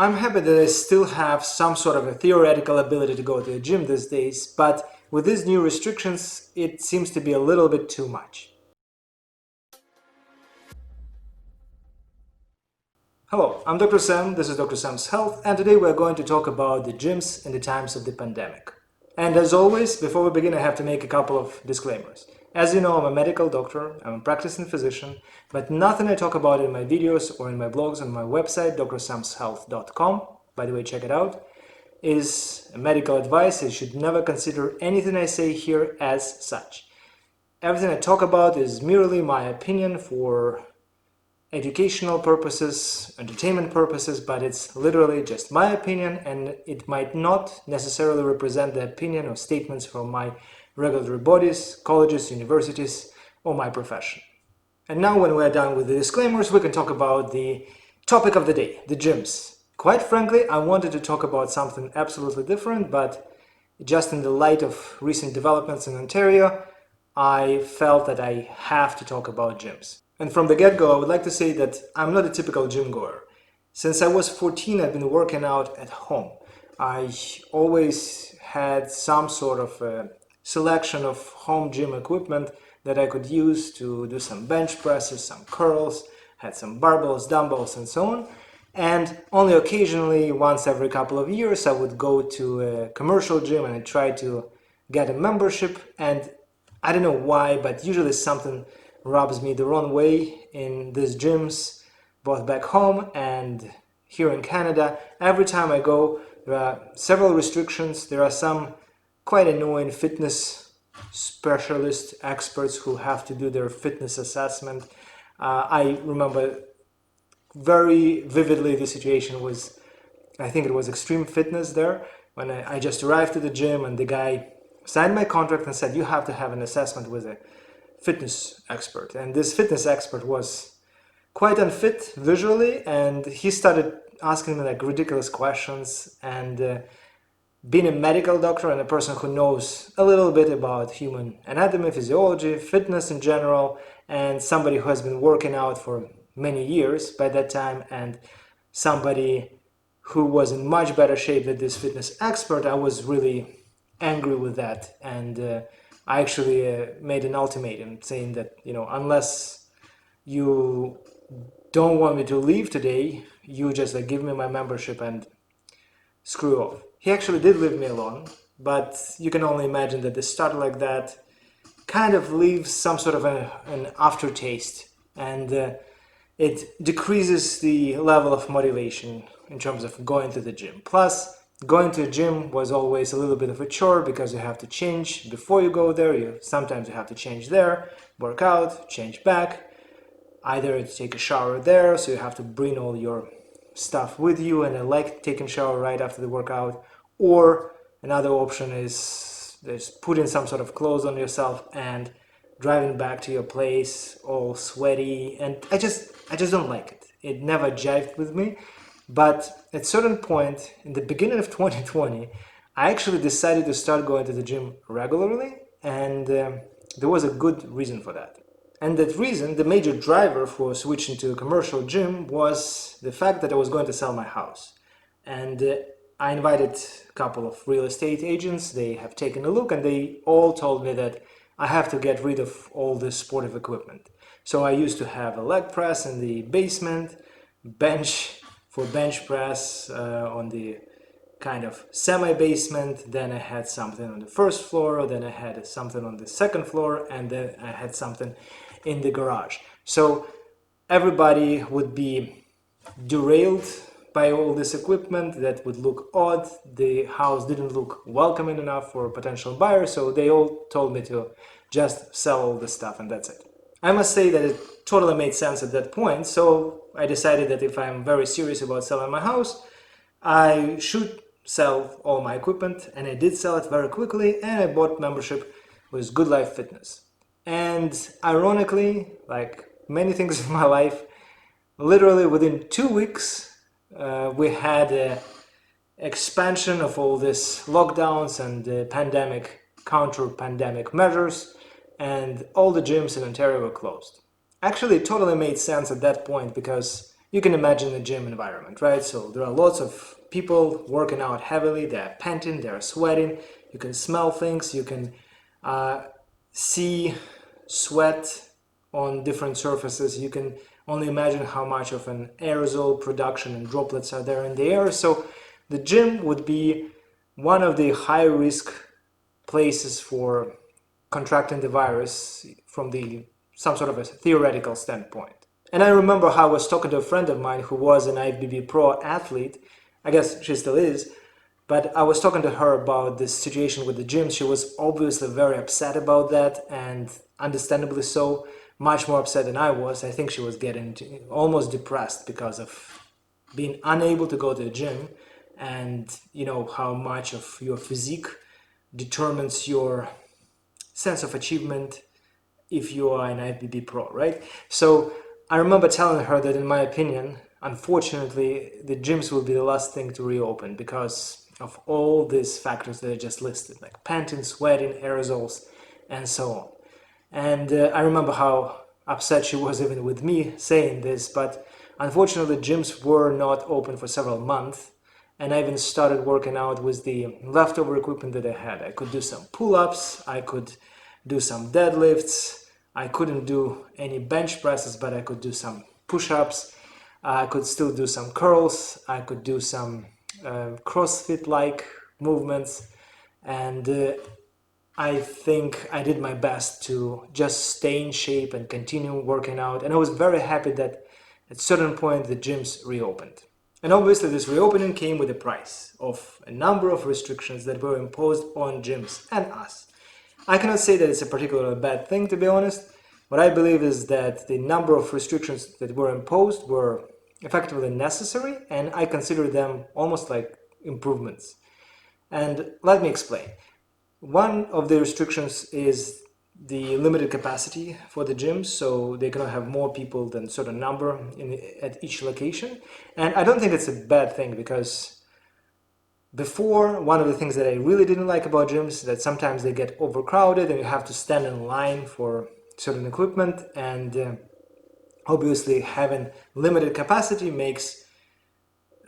I'm happy that I still have some sort of a theoretical ability to go to the gym these days, but with these new restrictions, it seems to be a little bit too much. Hello, I'm Dr. Sam, this is Dr. Sam's Health, and today we're going to talk about the gyms in the times of the pandemic. And as always, before we begin, I have to make a couple of disclaimers. As you know, I'm a medical doctor, I'm a practicing physician, but nothing I talk about in my videos or in my blogs on my website, drsamshealth.com, by the way, check it out, is medical advice. You should never consider anything I say here as such. Everything I talk about is merely my opinion for educational purposes, entertainment purposes, but it's literally just my opinion, and it might not necessarily represent the opinion or statements from my regulatory bodies, colleges, universities, or my profession. And now when we're done with the disclaimers, we can talk about the topic of the day, the gyms. Quite frankly, I wanted to talk about something absolutely different, but just in the light of recent developments in Ontario, I felt that I have to talk about gyms. And from the get-go, I would like to say that I'm not a typical gym goer. Since I was 14, I've been working out at home. I always had some sort of selection of home gym equipment that I could use to do some bench presses, some curls, had some barbells, dumbbells, and so on. And only occasionally, once every couple of years, I would go to a commercial gym and I try to get a membership. And I don't know why, but usually something rubs me the wrong way in these gyms, both back home and here in Canada. Every time I go, there are several restrictions. There are some quite annoying fitness specialist experts who have to do their fitness assessment. I remember very vividly the situation was, I think it was Extreme Fitness there, when I just arrived to the gym and the guy signed my contract and said, you have to have an assessment with a fitness expert. And this fitness expert was quite unfit visually, and he started asking me like ridiculous questions. And being a medical doctor and a person who knows a little bit about human anatomy, physiology, fitness in general, and somebody who has been working out for many years by that time, and somebody who was in much better shape than this fitness expert, I was really angry with that. And I actually made an ultimatum saying that, unless you don't want me to leave today, you just give me my membership and screw off. He actually did leave me alone, but you can only imagine that the start like that kind of leaves some sort of an aftertaste, and it decreases the level of motivation in terms of going to the gym. Plus, going to a gym was always a little bit of a chore because you have to change before you go there. Sometimes you have to change there, work out, change back. Either take a shower there, so you have to bring all your stuff with you, and I like taking a shower right after the workout. Or another option is putting some sort of clothes on yourself and driving back to your place all sweaty. And I just don't like it. It never jived with me. But at a certain point, in the beginning of 2020, I actually decided to start going to the gym regularly, and there was a good reason for that. And that reason, the major driver for switching to a commercial gym, was the fact that I was going to sell my house. And I invited a couple of real estate agents. They have taken a look, and they all told me that I have to get rid of all this sportive equipment. So I used to have a leg press in the basement, bench for bench press on the kind of semi-basement, then I had something on the first floor, then I had something on the second floor, and then I had something in the garage. So everybody would be derailed by all this equipment that would look odd. The house didn't look welcoming enough for potential buyers, so they all told me to just sell all the stuff and that's it. I must say that it totally made sense at that point, so I decided that if I'm very serious about selling my house, I should sell all my equipment, and I did sell it very quickly, and I bought membership with Goodlife Fitness. And ironically, like many things in my life, literally within 2 weeks, we had an expansion of all these lockdowns and counter-pandemic measures, and all the gyms in Ontario were closed. Actually, it totally made sense at that point because You can imagine a gym environment, right? So there are lots of people working out heavily, they're panting, they're sweating, you can smell things, you can see sweat on different surfaces. You can only imagine how much of an aerosol production and droplets are there in the air. So the gym would be one of the high risk places for contracting the virus from the some sort of a theoretical standpoint. And I remember how I was talking to a friend of mine who was an IFBB pro athlete. I guess she still is. But I was talking to her about this situation with the gym. She was obviously very upset about that, and understandably so, much more upset than I was. I think she was getting almost depressed because of being unable to go to the gym, and you know how much of your physique determines your sense of achievement if you are an IFBB pro, right? So I remember telling her that in my opinion, unfortunately, the gyms will be the last thing to reopen because of all these factors that I just listed, like panting, sweating, aerosols, and so on. And I remember how upset she was even with me saying this, but unfortunately gyms were not open for several months, and I even started working out with the leftover equipment that I had. I could do some pull-ups, I could do some deadlifts, I couldn't do any bench presses, but I could do some push-ups, I could still do some curls, I could do some CrossFit-like movements, and I think I did my best to just stay in shape and continue working out. And I was very happy that at a certain point the gyms reopened. And obviously this reopening came with a price of a number of restrictions that were imposed on gyms and us. I cannot say that it's a particularly bad thing, to be honest. What I believe is that the number of restrictions that were imposed were effectively necessary, and I consider them almost like improvements. And let me explain. One of the restrictions is the limited capacity for the gyms, so they cannot have more people than a certain number at each location. And I don't think it's a bad thing, because before, one of the things that I really didn't like about gyms is that sometimes they get overcrowded and you have to stand in line for certain equipment, and obviously having limited capacity makes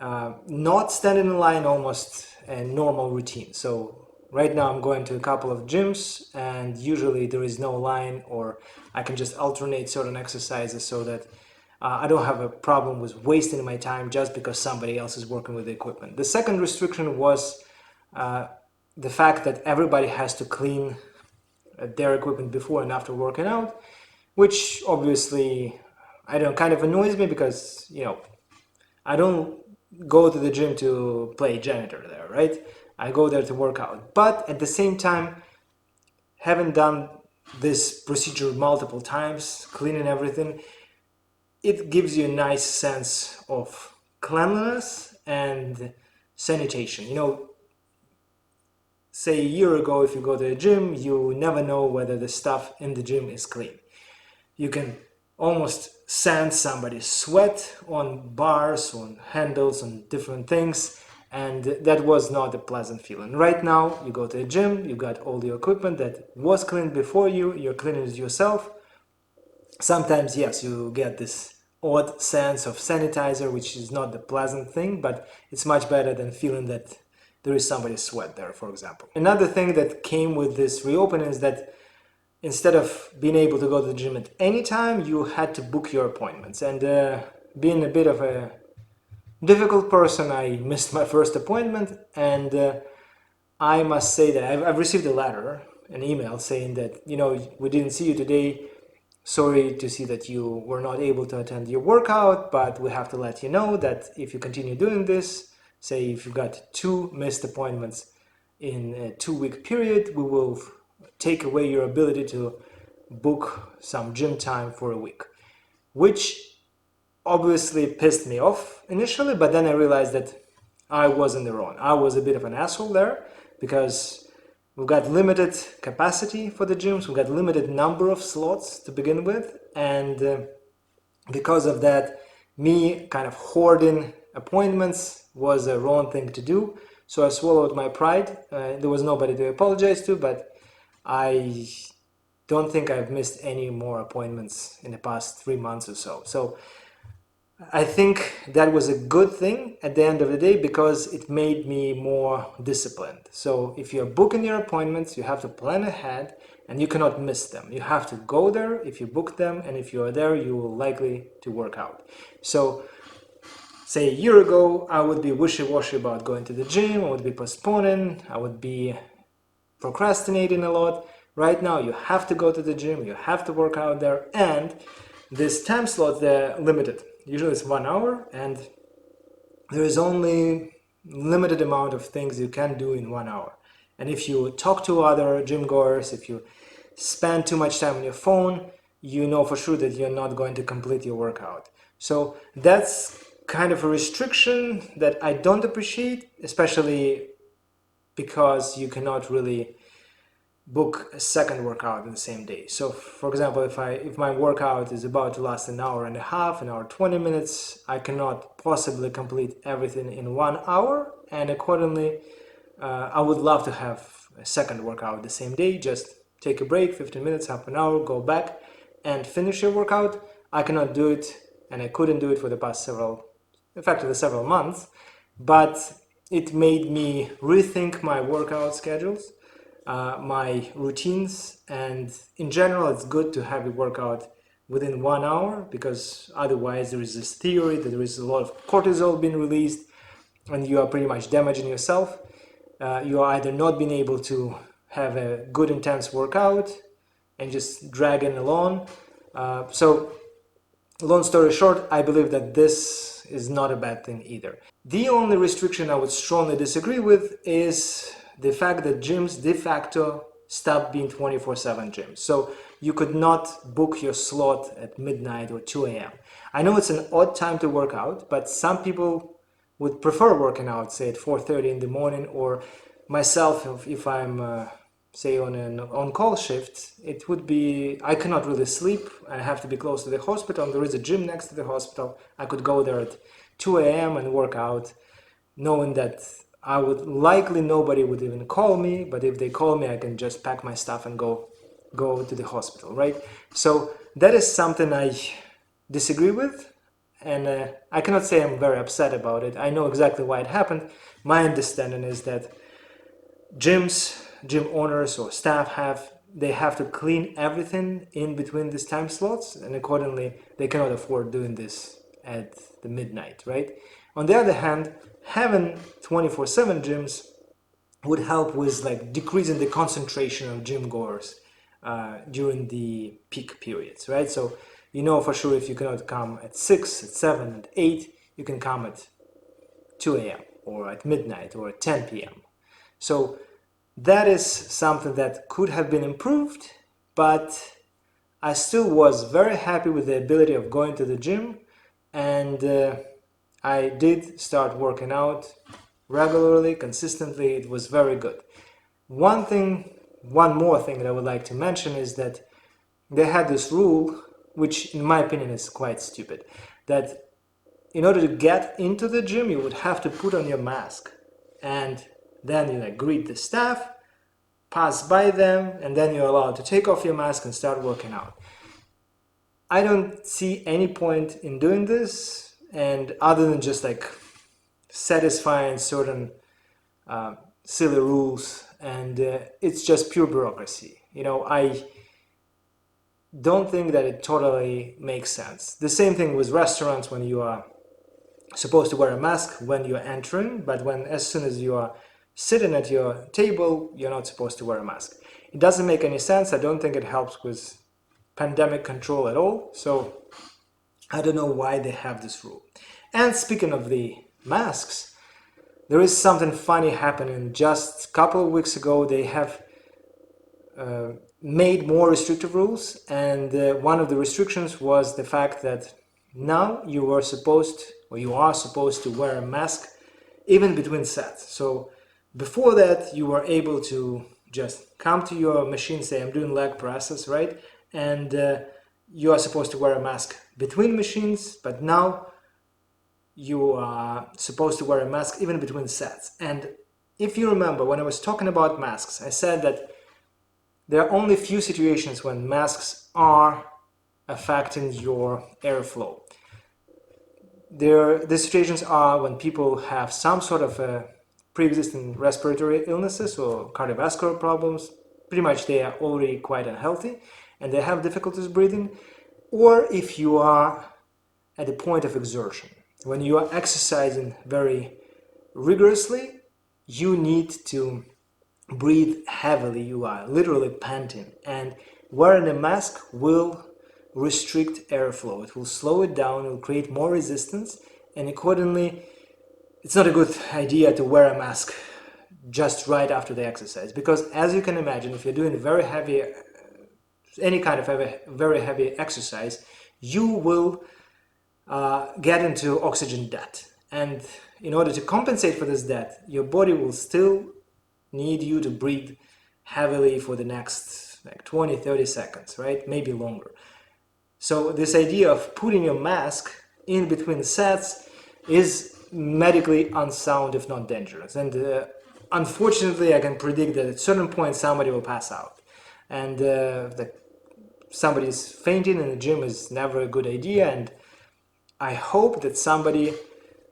not standing in line almost a normal routine. So right now I'm going to a couple of gyms, and usually there is no line, or I can just alternate certain exercises so that I don't have a problem with wasting my time just because somebody else is working with the equipment. The second restriction was the fact that everybody has to clean their equipment before and after working out, which obviously kind of annoys me, because I don't go to the gym to play janitor there, right? I go there to work out. But at the same time, having done this procedure multiple times, cleaning everything, it gives you a nice sense of cleanliness and sanitation. Say a year ago, if you go to the gym, you never know whether the stuff in the gym is clean. You can almost sense somebody's sweat on bars, on handles, on different things, and that was not a pleasant feeling. Right now, you go to the gym, you got all the equipment that was cleaned before you're cleaning it yourself. Sometimes, yes, you get this odd sense of sanitizer, which is not the pleasant thing, but it's much better than feeling that there is somebody's sweat there, for example. Another thing that came with this reopening is that instead of being able to go to the gym at any time, you had to book your appointments. And being a bit of a difficult person, I missed my first appointment, and I must say that I've received a letter, an email saying that, we didn't see you today. Sorry to see that you were not able to attend your workout, but we have to let you know that if you continue doing this, say if you got 2 missed appointments in a 2-week period, we will take away your ability to book some gym time for a week, which obviously pissed me off initially, but then I realized that I was in the wrong. I was a bit of an asshole there, because we've got limited capacity for the gyms, we've got limited number of slots to begin with, and because of that, me kind of hoarding appointments was a wrong thing to do. So I swallowed my pride. There was nobody to apologize to, but I don't think I've missed any more appointments in the past 3 months or so. So I think that was a good thing at the end of the day because it made me more disciplined. So if you're booking your appointments, you have to plan ahead and you cannot miss them. You have to go there if you book them, and if you are there, you will likely to work out. So say a year ago, I would be wishy-washy about going to the gym, I would be postponing, I would be procrastinating a lot. Right now, you have to go to the gym, you have to work out there, and this time slot, they're limited. Usually it's 1 hour, and there is only limited amount of things you can do in 1 hour. And if you talk to other gym goers, if you spend too much time on your phone, you know for sure that you're not going to complete your workout. So that's kind of a restriction that I don't appreciate, especially because you cannot really book a second workout in the same day. So for example, if my workout is about to last an hour and a half, an hour 20 minutes, I cannot possibly complete everything in 1 hour, and accordingly I would love to have a second workout the same day. Just take a break, 15 minutes, half an hour, go back and finish your workout. I cannot do it, and I couldn't do it for the past several months, but it made me rethink my workout schedules, my routines, and in general it's good to have a workout within 1 hour, because otherwise there is this theory that there is a lot of cortisol being released and you are pretty much damaging yourself. You are either not being able to have a good intense workout and just dragging along. So long story short, I believe that this is not a bad thing either. The only restriction I would strongly disagree with is the fact that gyms de facto stopped being 24/7 gyms. So you could not book your slot at midnight or 2 a.m. I know it's an odd time to work out, but some people would prefer working out, say at 4:30 in the morning, or myself, if I'm say on an on-call shift, it would be, I cannot really sleep, I have to be close to the hospital, and there is a gym next to the hospital. I could go there at 2 a.m. and work out, knowing that I would likely nobody would even call me, but if they call me, I can just pack my stuff and go to the hospital, right? So that is something I disagree with, and I cannot say I'm very upset about it. I know exactly why it happened. My understanding is that gym owners or staff have to clean everything in between these time slots, and accordingly they cannot afford doing this at the midnight, right? On the other hand, having 24/7 gyms would help with like decreasing the concentration of gym goers during the peak periods, right? So you know for sure if you cannot come at 6, at 7, at 8, you can come at 2 a.m. or at midnight or at 10 p.m. So that is something that could have been improved, but I still was very happy with the ability of going to the gym, and I did start working out regularly, consistently. It was very good. One more thing that I would like to mention is that they had this rule, which in my opinion is quite stupid, that in order to get into the gym, you would have to put on your mask, and then you greet the staff, pass by them, and then you're allowed to take off your mask and start working out. I don't see any point in doing this, and other than just satisfying certain silly rules, and it's just pure bureaucracy. I don't think that it totally makes sense. The same thing with restaurants, when you are supposed to wear a mask when you're entering, but as soon as you are sitting at your table, you're not supposed to wear a mask. It doesn't make any sense. I don't think it helps with pandemic control at all. So I don't know why they have this rule. And speaking of the masks, there is something funny happening. Just a couple of weeks ago, they have made more restrictive rules, and one of the restrictions was the fact that now you are supposed to wear a mask even between sets. So before that, you were able to just come to your machine, say I'm doing leg presses, right? And you are supposed to wear a mask between machines, but now you are supposed to wear a mask even between sets. And if you remember, when I was talking about masks, I said that there are only few situations when masks are affecting your airflow. The situations are when people have some sort of pre-existing respiratory illnesses or cardiovascular problems. Pretty much they are already quite unhealthy and they have difficulties breathing. Or if you are at the point of exertion, when you are exercising very rigorously, you need to breathe heavily, you are literally panting, and wearing a mask will restrict airflow. It will slow it down, it will create more resistance, and accordingly it's not a good idea to wear a mask just right after the exercise, because as you can imagine, if you're doing very heavy, any kind of very heavy exercise, you will get into oxygen debt, and in order to compensate for this debt, your body will still need you to breathe heavily for the next like 20-30 seconds, right? Maybe longer. So this idea of putting your mask in between sets is medically unsound, if not dangerous. And unfortunately, I can predict that at a certain point somebody will pass out. And that somebody's fainting in the gym is never a good idea. And I hope that somebody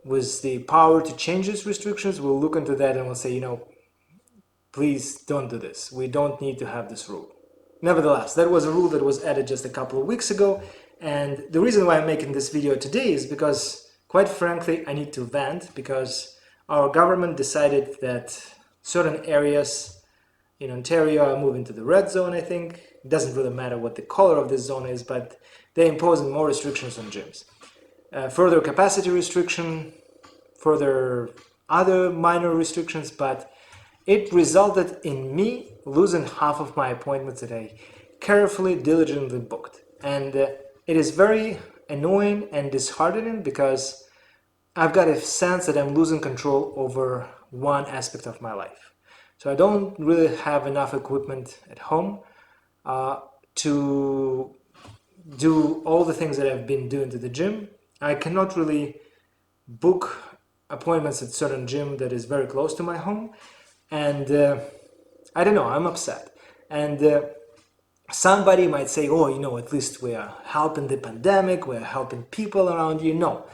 with the power to change these restrictions will look into that and will say, please don't do this. We don't need to have this rule. Nevertheless, that was a rule that was added just a couple of weeks ago, and the reason why I'm making this video today is because, quite frankly, I need to vent, because our government decided that certain areas in Ontario are moving to the red zone, I think. It doesn't really matter what the color of this zone is, but they're imposing more restrictions on gyms. Further capacity restriction, further other minor restrictions, but it resulted in me losing half of my appointments that I carefully, diligently booked. And it is very annoying and disheartening because I've got a sense that I'm losing control over one aspect of my life. So I don't really have enough equipment at home to do all the things that I've been doing to the gym. I cannot really book appointments at certain gym that is very close to my home. And I don't know, I'm upset. And somebody might say, oh, at least we are helping the pandemic, we're helping people around you. No,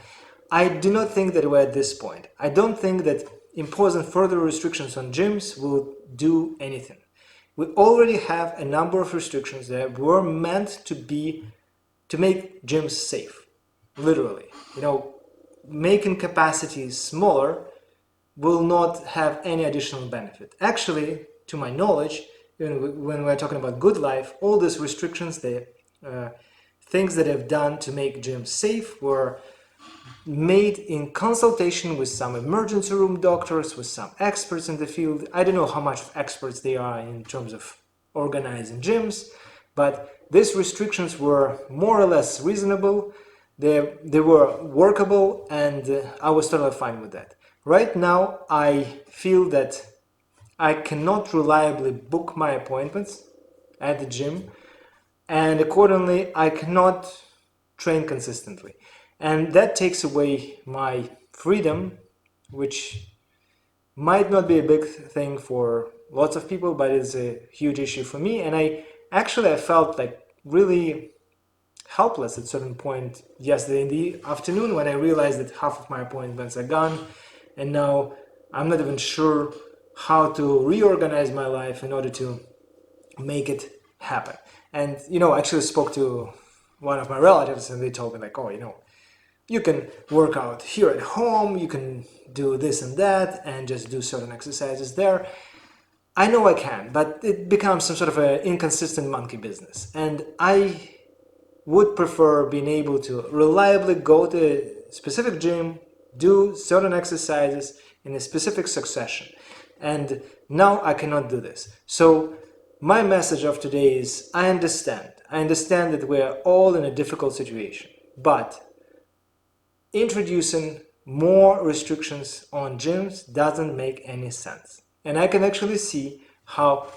I do not think that we're at this point. I don't think that imposing further restrictions on gyms will do anything. We already have a number of restrictions that were meant to make gyms safe, literally. Making capacity smaller will not have any additional benefit. Actually, to my knowledge, when we're talking about Goodlife, all these restrictions, the things that have done to make gyms safe were made in consultation with some emergency room doctors, with some experts in the field. I don't know how much experts they are in terms of organizing gyms, but these restrictions were more or less reasonable. They were workable, and I was totally fine with that. Right now, I feel that I cannot reliably book my appointments at the gym, and accordingly, I cannot train consistently. And that takes away my freedom, which might not be a big thing for lots of people, but it's a huge issue for me. And I felt like really helpless at a certain point yesterday in the afternoon when I realized that half of my appointments are gone. And now I'm not even sure how to reorganize my life in order to make it happen. And, I actually spoke to one of my relatives and they told me like, you can work out here at home, you can do this and that and just do certain exercises there. I know I can, but it becomes some sort of an inconsistent monkey business. And I would prefer being able to reliably go to a specific gym, do certain exercises in a specific succession. And now I cannot do this. So my message of today is I understand that we are all in a difficult situation, but introducing more restrictions on gyms doesn't make any sense. And I can actually see how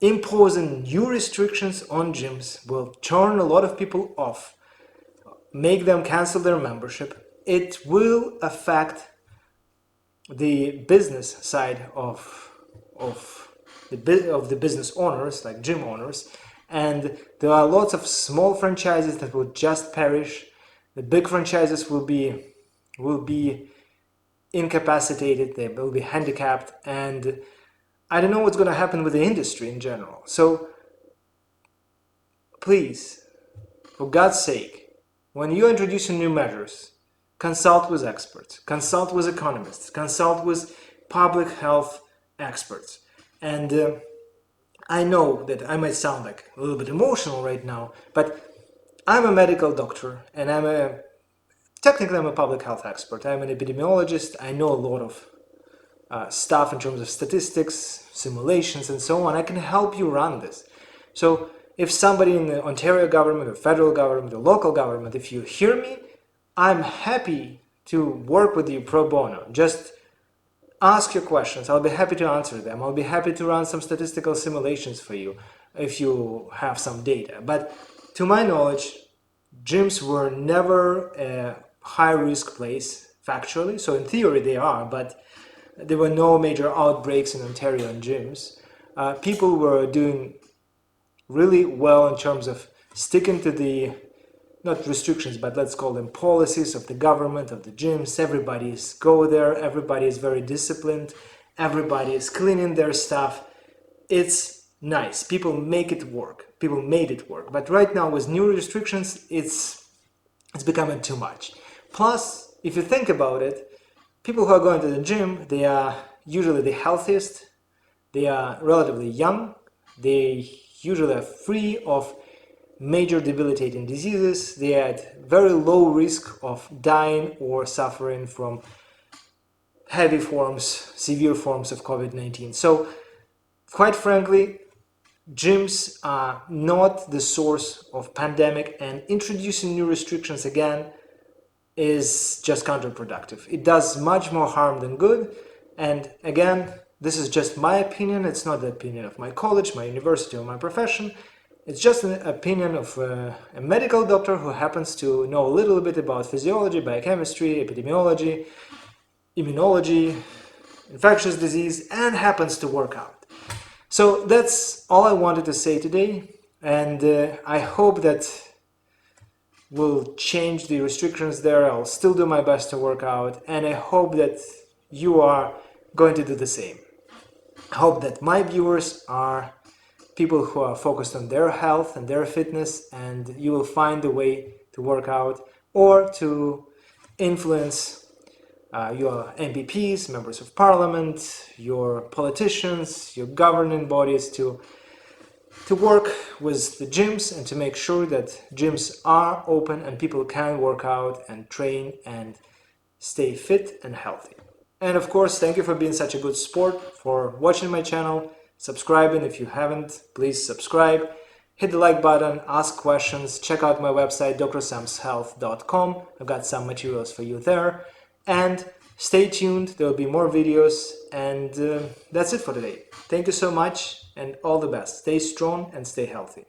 imposing new restrictions on gyms will turn a lot of people off, make them cancel their membership. It will affect the business side of the business owners, like gym owners, and there are lots of small franchises that will just perish. The big franchises will be will be incapacitated, they will be handicapped, and I don't know what's going to happen with the industry in general. So please, for God's sake, when you're introducing new measures, consult with experts, consult with economists, consult with public health experts. And I know that I might sound like a little bit emotional right now, but I'm a medical doctor and technically I'm a public health expert. I'm an epidemiologist. I know a lot of stuff in terms of statistics, simulations, and so on. I can help you run this. So if somebody in the Ontario government or federal government or local government, if you hear me, I'm happy to work with you pro bono. Just ask your questions. I'll be happy to answer them. I'll be happy to run some statistical simulations for you if you have some data. But to my knowledge, gyms were never a high-risk place, factually. So in theory they are, but there were no major outbreaks in Ontario in gyms. People were doing really well in terms of sticking to the, not restrictions, but let's call them policies of the government, of the gyms. Everybody is go there, everybody is very disciplined, everybody is cleaning their stuff. It's nice. People make it work. People made it work. But right now with new restrictions, it's becoming too much. Plus, if you think about it, people who are going to the gym, they are usually the healthiest, they are relatively young, they usually are free of major debilitating diseases, they are at very low risk of dying or suffering from heavy forms, severe forms of COVID-19. So, quite frankly, gyms are not the source of pandemic, and introducing new restrictions again is just counterproductive. It does much more harm than good. And again, this is just my opinion. It's not the opinion of my college, my university, or my profession. It's just an opinion of a medical doctor who happens to know a little bit about physiology, biochemistry, epidemiology, immunology, infectious disease, and happens to work out. So that's all I wanted to say today, and I hope that we'll change the restrictions there. I'll still do my best to work out, and I hope that you are going to do the same. I hope that my viewers are people who are focused on their health and their fitness, and you will find a way to work out or to influence your MPPs, members of parliament, your politicians, your governing bodies to work with the gyms and to make sure that gyms are open and people can work out and train and stay fit and healthy. And of course, thank you for being such a good sport, for watching my channel, subscribing if you haven't, please subscribe, hit the like button, ask questions, check out my website drsamshealth.com. I've got some materials for you there, and stay tuned, there will be more videos, and that's it for today. Thank you so much and all the best. Stay strong and stay healthy.